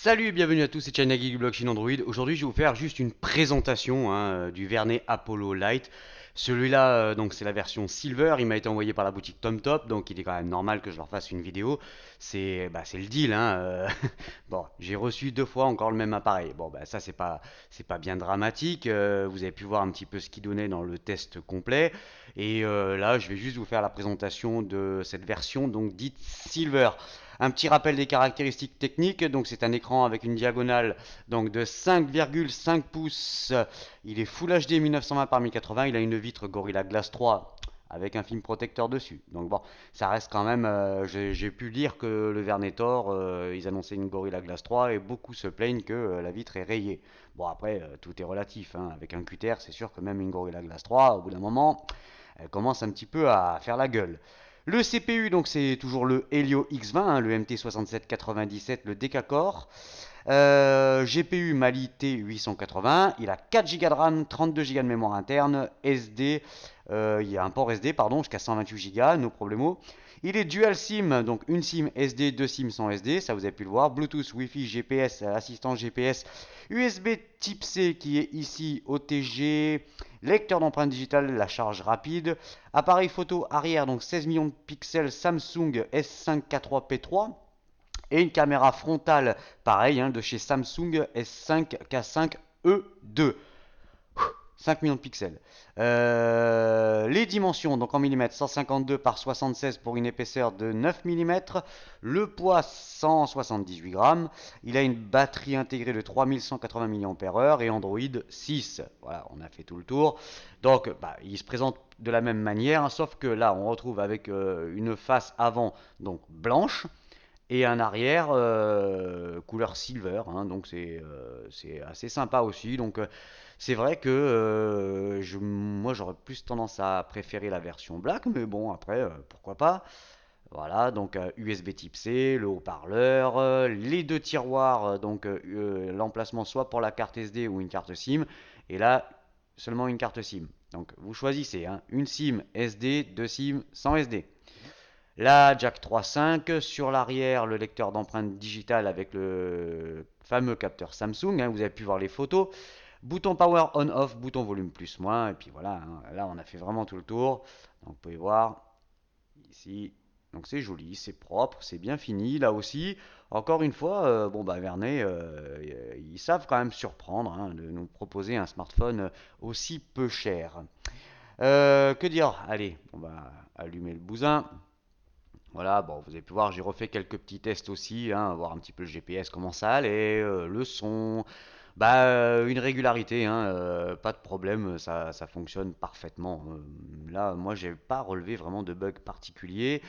Salut et bienvenue à tous, c'est Chanagi du blog Chine Android. Aujourd'hui, je vais vous faire juste une présentation du vernet Apollo Light. Celui-là, donc c'est la version Silver. Il m'a été envoyé par la boutique TomTop, donc il est quand même normal que je leur fasse une vidéo. C'est le deal, hein. Bon, j'ai reçu deux fois encore le même appareil. Bon, bah ça c'est pas bien dramatique. Vous avez pu voir un petit peu ce qu'il donnait dans le test complet. Et là, je vais juste vous faire la présentation de cette version, donc dite Silver. Un petit rappel des caractéristiques techniques, donc c'est un écran avec une diagonale donc de 5,5 pouces. Il est Full HD 1920 par 1080, il a une vitre Gorilla Glass 3 avec un film protecteur dessus. Donc bon, ça reste quand même, j'ai pu lire que le Vernetor, ils annonçaient une Gorilla Glass 3 et beaucoup se plaignent que la vitre est rayée. Bon après, tout est relatif, hein. Avec un QTR, c'est sûr que même une Gorilla Glass 3, au bout d'un moment, elle commence un petit peu à faire la gueule. Le CPU, donc c'est toujours le Helio X20, hein, le MT6797, le Decacore. GPU Mali T880, il a 4 Go de RAM, 32 Go de mémoire interne, SD, il y a un port SD, pardon, jusqu'à 128 Go, no problemo. Il est dual SIM, donc une SIM SD, deux SIM sans SD, ça vous avez pu le voir. Bluetooth, Wi-Fi, GPS, assistant GPS, USB Type C qui est ici, OTG, lecteur d'empreintes digitales, la charge rapide, appareil photo arrière, donc 16 millions de pixels Samsung S5K3P3, et une caméra frontale, pareil, hein, de chez Samsung S5K5E2. 5 millions de pixels. Les dimensions, donc en millimètres, 152 par 76 pour une épaisseur de 9 mm. Le poids, 178 grammes. Il a une batterie intégrée de 3180 mAh et Android 6. Voilà, on a fait tout le tour. Donc, il se présente de la même manière, hein, sauf que là, on retrouve avec une face avant donc blanche et un arrière couleur silver, hein, donc c'est assez sympa aussi. Donc c'est vrai que moi j'aurais plus tendance à préférer la version black, mais bon après pourquoi pas. Voilà, donc USB Type C, le haut-parleur, les deux tiroirs, donc l'emplacement soit pour la carte SD ou une carte SIM, et là seulement une carte SIM. Donc vous choisissez, hein, une SIM SD, deux SIM sans SD. La jack 3.5, sur l'arrière le lecteur d'empreintes digitales avec le fameux capteur Samsung, hein, vous avez pu voir les photos. Bouton power on off, bouton volume plus moins, et puis voilà, hein, là on a fait vraiment tout le tour. Donc vous pouvez voir ici, donc c'est joli, c'est propre, c'est bien fini. Là aussi, encore une fois, Vernet, ils savent quand même surprendre, hein, de nous proposer un smartphone aussi peu cher. Que dire? Allez, on va allumer le bousin. Voilà, bon, vous avez pu voir, j'ai refait quelques petits tests aussi, hein, voir un petit peu le GPS, comment ça allait, le son, une régularité, hein, pas de problème, ça fonctionne parfaitement. Là, moi, j'ai pas relevé vraiment de bug particulier.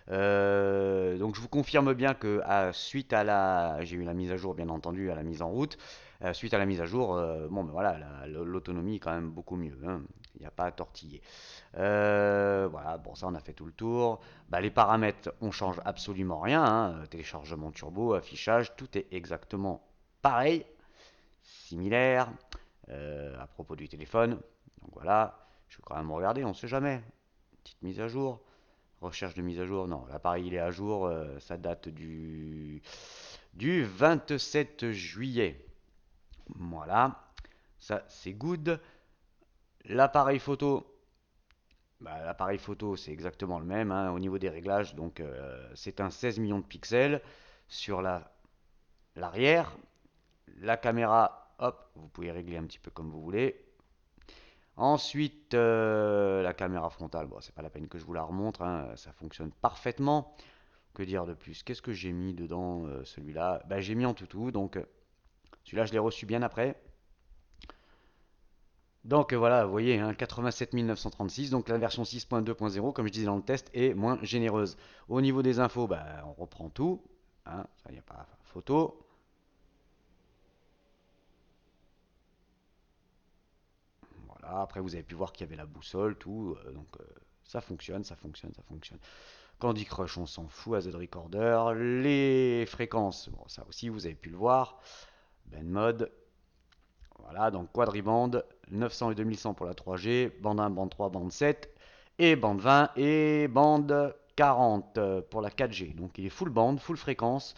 Donc, je vous confirme bien que suite à j'ai eu la mise à jour, bien entendu, à la mise en route. Suite à la mise à jour, voilà, l'autonomie est quand même beaucoup mieux, hein. Il n'y a pas à tortiller. Voilà, bon, ça, on a fait tout le tour. Les paramètres, on change absolument rien, hein. Téléchargement turbo, affichage, tout est exactement pareil, similaire. À propos du téléphone, donc voilà, je vais quand même regarder, on ne sait jamais. Petite mise à jour, recherche de mise à jour, non, l'appareil il est à jour, ça date du 27 juillet. Voilà, ça c'est good. L'appareil photo, l'appareil photo, c'est exactement le même, hein, au niveau des réglages. Donc, c'est un 16 millions de pixels sur l'arrière. La caméra, hop, vous pouvez régler un petit peu comme vous voulez. Ensuite, la caméra frontale, bon, c'est pas la peine que je vous la remontre, hein, ça fonctionne parfaitement. Que dire de plus? Qu'est-ce que j'ai mis dedans, celui-là? J'ai mis en toutou, donc celui-là, je l'ai reçu bien après. Donc voilà, vous voyez, hein, 87 936, donc la version 6.2.0, comme je disais dans le test, est moins généreuse. Au niveau des infos, on reprend tout, hein, ça, il n'y a pas photo. Voilà, après vous avez pu voir qu'il y avait la boussole, tout, donc ça fonctionne, ça fonctionne, ça fonctionne. Candy Crush, on s'en fout, AZ Recorder. Les fréquences, bon, ça aussi vous avez pu le voir. Ben mode, voilà, donc quadriband, 900 et 2100 pour la 3G, bande 1, bande 3, bande 7, et bande 20 et bande 40 pour la 4G. Donc il est full bande, full fréquence.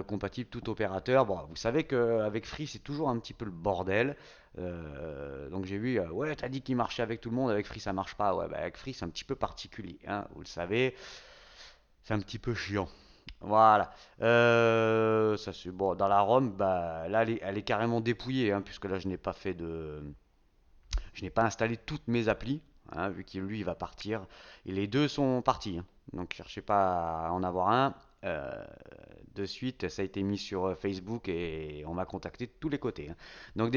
compatible tout opérateur. Bon, vous savez qu'avec Free, c'est toujours un petit peu le bordel. Donc j'ai vu, ouais, t'as dit qu'il marchait avec tout le monde, avec Free ça marche pas. Ouais, bah, avec Free c'est un petit peu particulier, hein, vous le savez, c'est un petit peu chiant. Voilà. Ça c'est bon. Dans la ROM, bah là elle est carrément dépouillée, hein, puisque là je n'ai pas installé toutes mes applis, hein, vu qu'il lui il va partir. Et les deux sont partis, hein. Donc cherchez pas à en avoir un. Euh, de suite, ça a été mis sur Facebook et on m'a contacté de tous les côtés, hein. Donc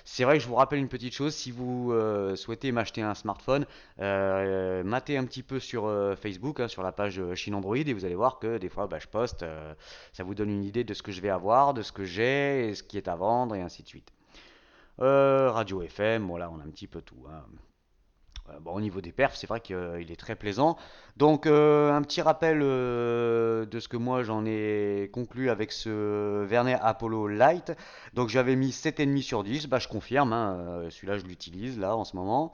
c'est vrai que je vous rappelle une petite chose, si vous souhaitez m'acheter un smartphone, matez un petit peu sur Facebook, hein, sur la page Chine Android, et vous allez voir que des fois bah, je poste, ça vous donne une idée de ce que je vais avoir, de ce que j'ai, et ce qui est à vendre, et ainsi de suite. Radio FM, voilà, on a un petit peu tout, hein. Bon, au niveau des perfs, c'est vrai qu'il est très plaisant. Donc, un petit rappel de ce que moi j'en ai conclu avec ce Vernet Apollo Lite. Donc, j'avais mis 7,5 sur 10. Bah, je confirme, hein, celui-là, je l'utilise là en ce moment.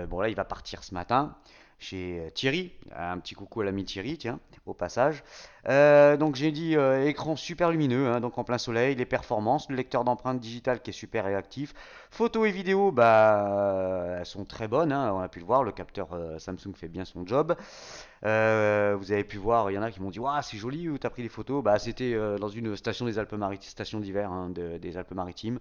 Bon, là, il va partir ce matin chez Thierry. Un petit coucou à l'ami Thierry, tiens, au passage. Donc, j'ai dit écran super lumineux, hein, donc en plein soleil, les performances, le lecteur d'empreintes digitales qui est super réactif. Photos et vidéos, bah, elles sont très bonnes, hein, on a pu le voir, le capteur Samsung fait bien son job. Vous avez pu voir, il y en a qui m'ont dit, waouh, c'est joli où tu as pris les photos. Bah, c'était dans une station des Alpes-Maritimes, station d'hiver, hein, des Alpes-Maritimes.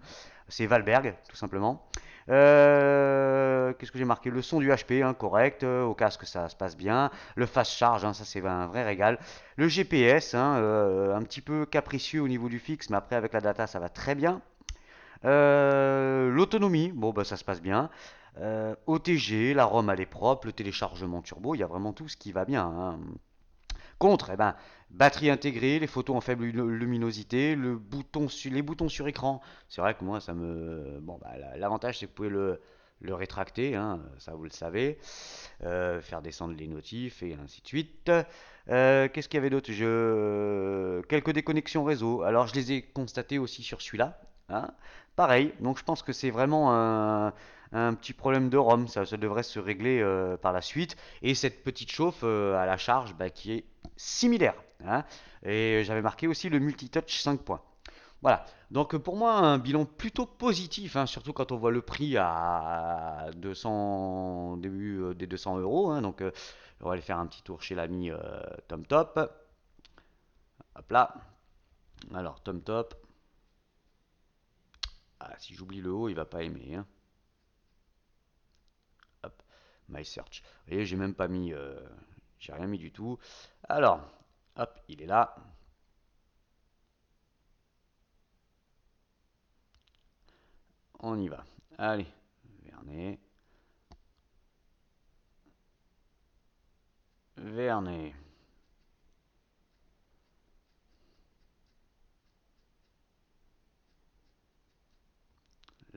C'est Valberg, tout simplement. Qu'est-ce que j'ai marqué? Le son du HP, hein, correct. Au casque, ça se passe bien. Le fast charge, hein, ça c'est un vrai régal. Le GPS, hein, un petit peu capricieux au niveau du fixe, mais après avec la data, ça va très bien. L'autonomie, bon bah ça se passe bien. OTG, la ROM elle est propre, le téléchargement turbo, il y a vraiment tout ce qui va bien, hein. Contre, eh ben, batterie intégrée, les photos en faible luminosité, les boutons sur écran. C'est vrai que moi ça me, bon bah l'avantage c'est que vous pouvez le rétracter, hein, ça vous le savez. Faire descendre les notifs et ainsi de suite. Qu'est-ce qu'il y avait d'autre? Quelques déconnexions réseau. Alors je les ai constatées aussi sur celui-là, hein. Pareil, donc je pense que c'est vraiment un petit problème de ROM, ça devrait se régler par la suite. Et cette petite chauffe à la charge bah, qui est similaire, hein. Et j'avais marqué aussi le multitouch 5 points. Voilà, donc pour moi un bilan plutôt positif, hein, surtout quand on voit le prix à 200, début des 200 euros, hein. Donc on va aller faire un petit tour chez l'ami TomTop. Hop là, alors TomTop, ah, si j'oublie le haut il va pas aimer, hein. Hop, My Search. Vous voyez, j'ai même pas mis, j'ai rien mis du tout. Alors, hop, il est là. On y va. Allez, Vernet. Vernet.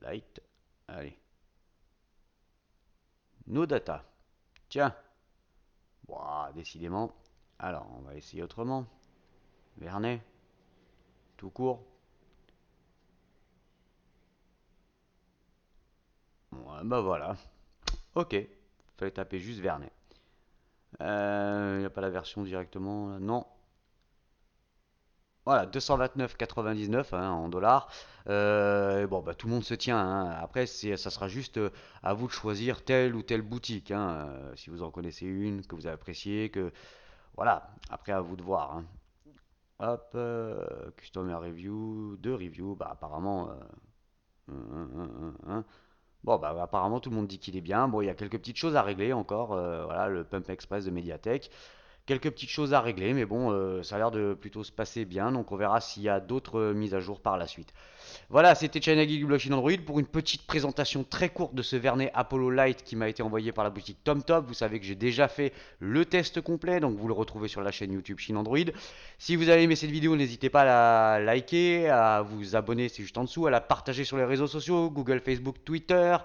Light. Allez. No data. Tiens. Ouah, décidément. Alors, on va essayer autrement. Vernet. Tout court. Ouais, bah voilà. Ok. Fallait taper juste Vernet. Il n'y a pas la version directement là. Non. Voilà, 229,99 hein, en dollars. Bon, bah, tout le monde se tient, hein. Après, ça sera juste à vous de choisir telle ou telle boutique, hein, si vous en connaissez une que vous appréciez, que voilà. Après, à vous de voir, hein. Hop, customer review, deux reviews. Bah, apparemment, bon, bah, apparemment, tout le monde dit qu'il est bien. Bon, il y a quelques petites choses à régler encore. Voilà, le Pump Express de Mediatek. Quelques petites choses à régler, mais bon, ça a l'air de plutôt se passer bien, donc on verra s'il y a d'autres mises à jour par la suite. Voilà, c'était China Geek du Blockchain Android pour une petite présentation très courte de ce Vernet Apollo Lite qui m'a été envoyé par la boutique TomTop. Vous savez que j'ai déjà fait le test complet, donc vous le retrouvez sur la chaîne YouTube Chine Android. Si vous avez aimé cette vidéo, n'hésitez pas à la liker, à vous abonner, c'est juste en dessous, à la partager sur les réseaux sociaux, Google, Facebook, Twitter.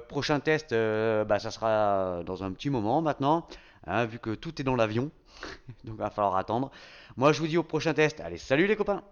Prochain test, bah, ça sera dans un petit moment maintenant, hein, vu que tout est dans l'avion, donc il va falloir attendre. Moi je vous dis au prochain test. Allez, salut les copains!